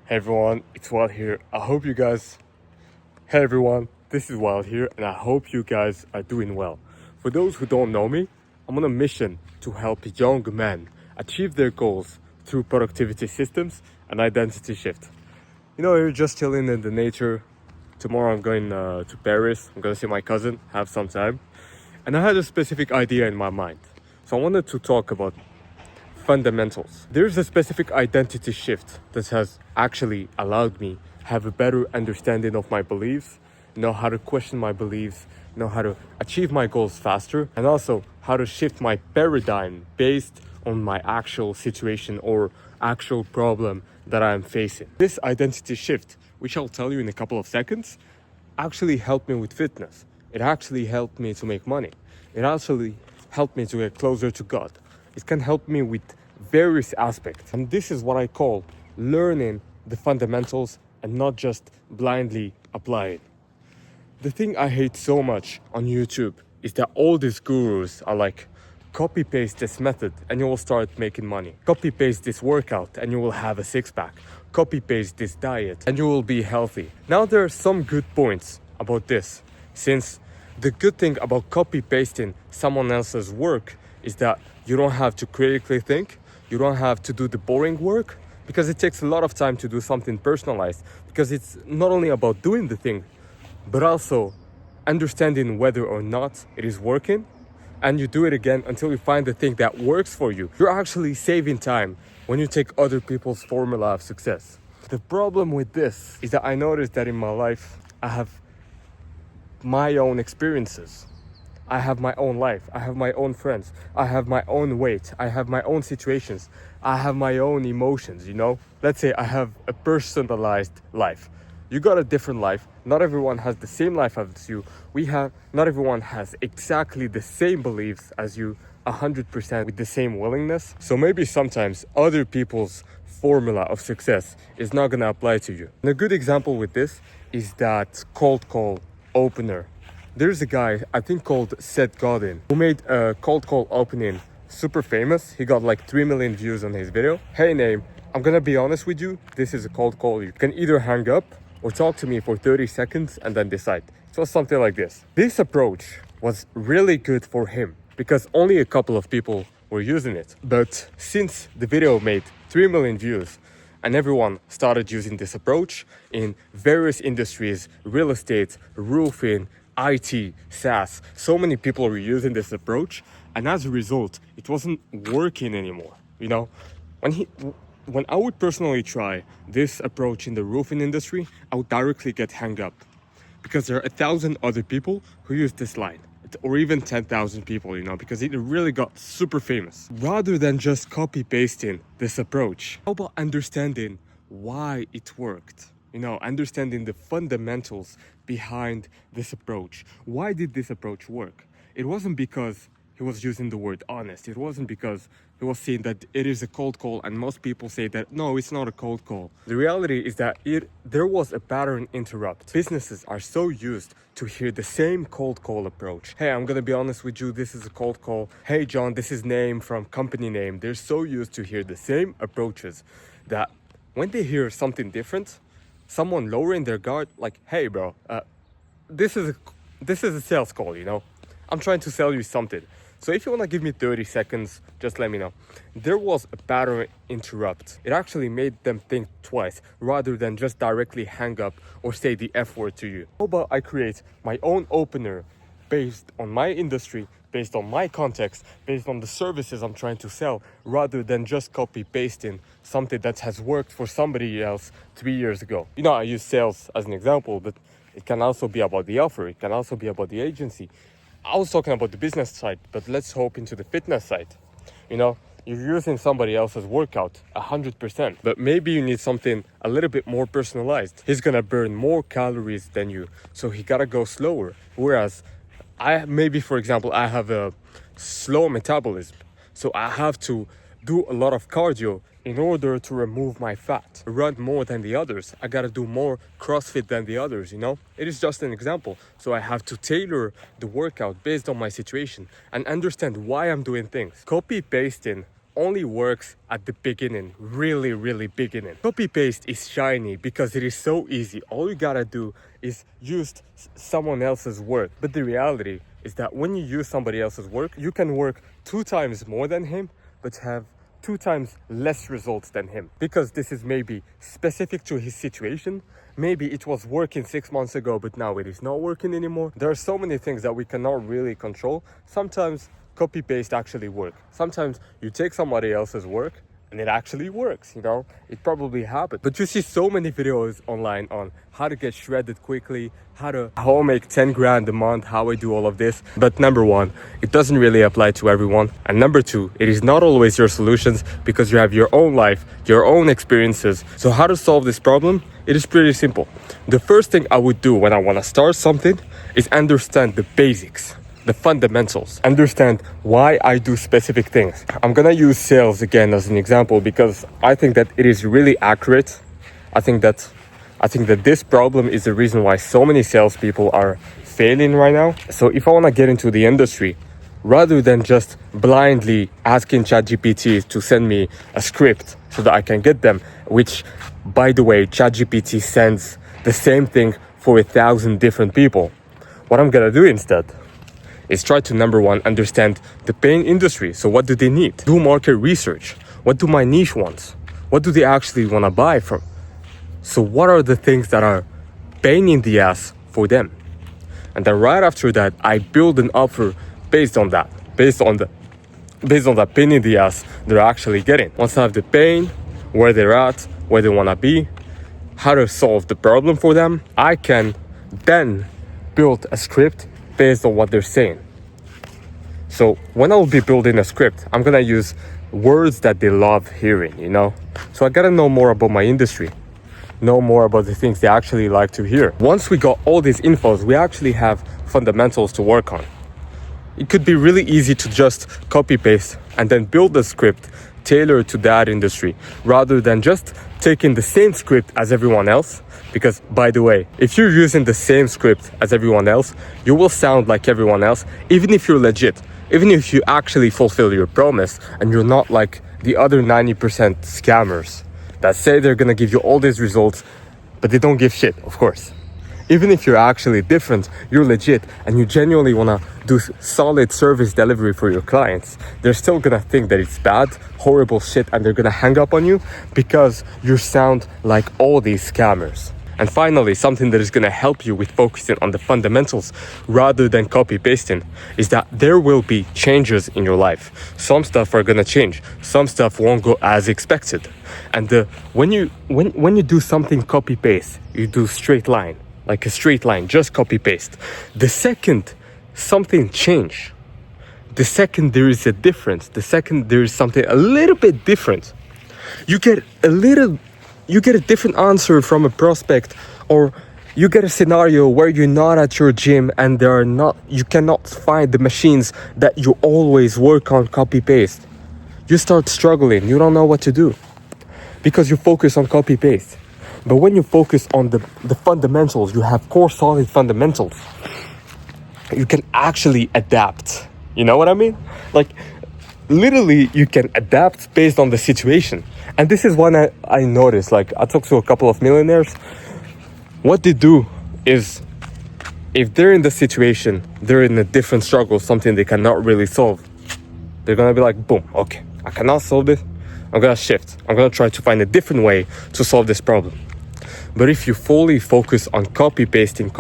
Hey everyone, it's Wild here. Hey everyone, this is Wild here, and I hope you guys are doing well. For those who don't know me, I'm on a mission to help young men achieve their goals through productivity systems and identity shift. You're just chilling in the nature. Tomorrow I'm going to Paris. I'm going to see my cousin, have some time. And I had a specific idea in my mind. So I wanted to talk about fundamentals. There's a specific identity shift that has actually allowed me have a better understanding of my beliefs, know how to question my beliefs, know how to achieve my goals faster, and also how to shift my paradigm based on my actual situation or actual problem that I'm facing. This identity shift, which I'll tell you in a couple of seconds, actually helped me with fitness. It actually helped me to make money. It actually helped me to get closer to God. It can help me with various aspects. And this is what I call learning the fundamentals and not just blindly applying. The thing I hate so much on YouTube is that all these gurus are like, copy paste this method and you will start making money. Copy paste this workout and you will have a six pack. Copy paste this diet and you will be healthy. Now there are some good points about this, since the good thing about copy pasting someone else's work is that you don't have to critically think, you don't have to do the boring work, because it takes a lot of time to do something personalized, because it's not only about doing the thing, but also understanding whether or not it is working, and you do it again until you find the thing that works for you. You're actually saving time when you take other people's formula of success. The problem with this is that I noticed that in my life, I have my own experiences. I have my own life. I have my own friends. I have my own weight. I have my own situations. I have my own emotions, Let's say I have a personalized life. You got a different life. Not everyone has the same life as you. Not everyone has exactly the same beliefs as you, 100% with the same willingness. So maybe sometimes other people's formula of success is not gonna apply to you. And a good example with this is that cold call opener. There's a guy, I think called Seth Godin, who made a cold call opening super famous. He got like 3 million views on his video. Hey name, I'm gonna be honest with you, this is a cold call. You can either hang up or talk to me for 30 seconds and then decide. So something like this. This approach was really good for him because only a couple of people were using it. But since the video made 3 million views, and everyone started using this approach in various industries, real estate, roofing, IT, SaaS. So many people were using this approach, and as a result, it wasn't working anymore. When I would personally try this approach in the roofing industry, I would directly get hung up because there are 1,000 other people who use this line, or even 10,000 people, because it really got super famous. Rather than just copy pasting this approach, how about understanding why it worked? Understanding the fundamentals behind this approach. Why did this approach work? It wasn't because he was using the word honest. It wasn't because he was saying that it is a cold call and most people say that no, it's not a cold call. The reality is that there was a pattern interrupt. Businesses are so used to hear the same cold call approach. Hey, I'm gonna be honest with you, this is a cold call. Hey John, this is name from company name. They're so used to hear the same approaches that when they hear something different, someone lowering their guard, like, hey bro, this is a sales call, I'm trying to sell you something. So if you want to give me 30 seconds, just let me know. There was a pattern interrupt. It actually made them think twice rather than just directly hang up or say the F word to you. How about I create my own opener based on my industry, based on my context, based on the services I'm trying to sell, rather than just copy pasting something that has worked for somebody else 3 years ago. I use sales as an example, but it can also be about the offer. It can also be about the agency. I was talking about the business side, but let's hop into the fitness side. You're using somebody else's workout 100%, but maybe you need something a little bit more personalized. He's gonna burn more calories than you, so he gotta go slower. Whereas for example, I have a slow metabolism, so I have to do a lot of cardio in order to remove my fat, run more than the others. I gotta do more CrossFit than the others, It is just an example. So I have to tailor the workout based on my situation and understand why I'm doing things. Copy pasting only works at the beginning, really beginning. Copy paste is shiny because it is so easy. All you gotta do is use someone else's work. But the reality is that when you use somebody else's work, you can work 2 times more than him, but have 2 times less results than him, because this is maybe specific to his situation. Maybe it was working 6 months ago, but now it is not working anymore. There are so many things that we cannot really control. Sometimes copy paste actually work. Sometimes you take somebody else's work and it actually works, you know, it probably happened. But you see so many videos online on how to get shredded quickly, how I make 10 grand a month, how I do all of this. But number one, it doesn't really apply to everyone. And number two, it is not always your solutions, because you have your own life, your own experiences. So how to solve this problem? It is pretty simple. The first thing I would do when I want to start something is understand the basics, the fundamentals, understand why I do specific things. I'm gonna use sales again as an example because I think that it is really accurate. I think that this problem is the reason why so many salespeople are failing right now. So if I want to get into the industry, rather than just blindly asking ChatGPT to send me a script so that I can get them, which, by the way, ChatGPT sends the same thing for 1,000 different people. What I'm gonna do instead is try to, number one, understand the pain industry. So what do they need? Do market research. What do my niche want? What do they actually want to buy from? So what are the things that are pain in the ass for them? And then right after that, I build an offer based on that, based on that pain in the ass they're actually getting. Once I have the pain, where they're at, where they want to be, how to solve the problem for them, I can then build a script based on what they're saying. So when I will be building a script, I'm gonna use words that they love hearing, you know? So I gotta know more about my industry, know more about the things they actually like to hear. Once we got all these infos, we actually have fundamentals to work on. It could be really easy to just copy paste and then build a script tailored to that industry, rather than just taking the same script as everyone else. Because, by the way, if you're using the same script as everyone else, you will sound like everyone else, even if you're legit, even if you actually fulfill your promise and you're not like the other 90% scammers that say they're gonna give you all these results, but they don't give shit, of course. Even if you're actually different, you're legit, and you genuinely wanna do solid service delivery for your clients, they're still gonna think that it's bad, horrible shit, and they're gonna hang up on you because you sound like all these scammers. And finally, something that is gonna help you with focusing on the fundamentals rather than copy pasting is that there will be changes in your life. Some stuff are gonna change. Some stuff won't go as expected. And when you do something copy paste, you do straight line, like a straight line, just copy paste. The second something change, the second there is a difference, the second there is something a little bit different, you get a different answer from a prospect, or you get a scenario where you're not at your gym and you cannot find the machines that you always work on copy paste. You start struggling, you don't know what to do because you focus on copy paste. But when you focus on the fundamentals, you have core solid fundamentals, you can actually adapt. You know what I mean? Like, literally, you can adapt based on the situation. And this is when I noticed, like, I talked to a couple of millionaires. What they do is, if they're in the situation, they're in a different struggle, something they cannot really solve, they're gonna be like, boom, okay, I cannot solve this, I'm gonna shift. I'm gonna try to find a different way to solve this problem. But if you fully focus on copy pasting,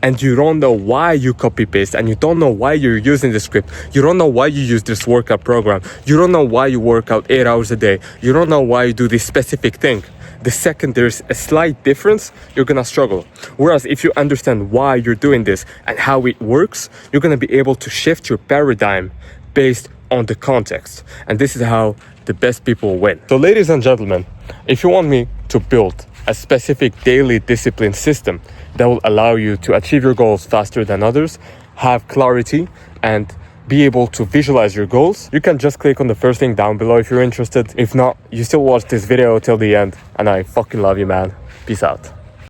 and you don't know why you copy paste, and you don't know why you're using the script, you don't know why you use this workout program, you don't know why you work out 8 hours a day, you don't know why you do this specific thing, the second there's a slight difference, you're gonna struggle. Whereas if you understand why you're doing this and how it works, you're gonna be able to shift your paradigm based on the context. And this is how the best people win. So ladies and gentlemen, if you want me to build a specific daily discipline system that will allow you to achieve your goals faster than others, have clarity, and be able to visualize your goals, you can just click on the first link down below if you're interested. If not, you still watch this video till the end, and I fucking love you, man. Peace out.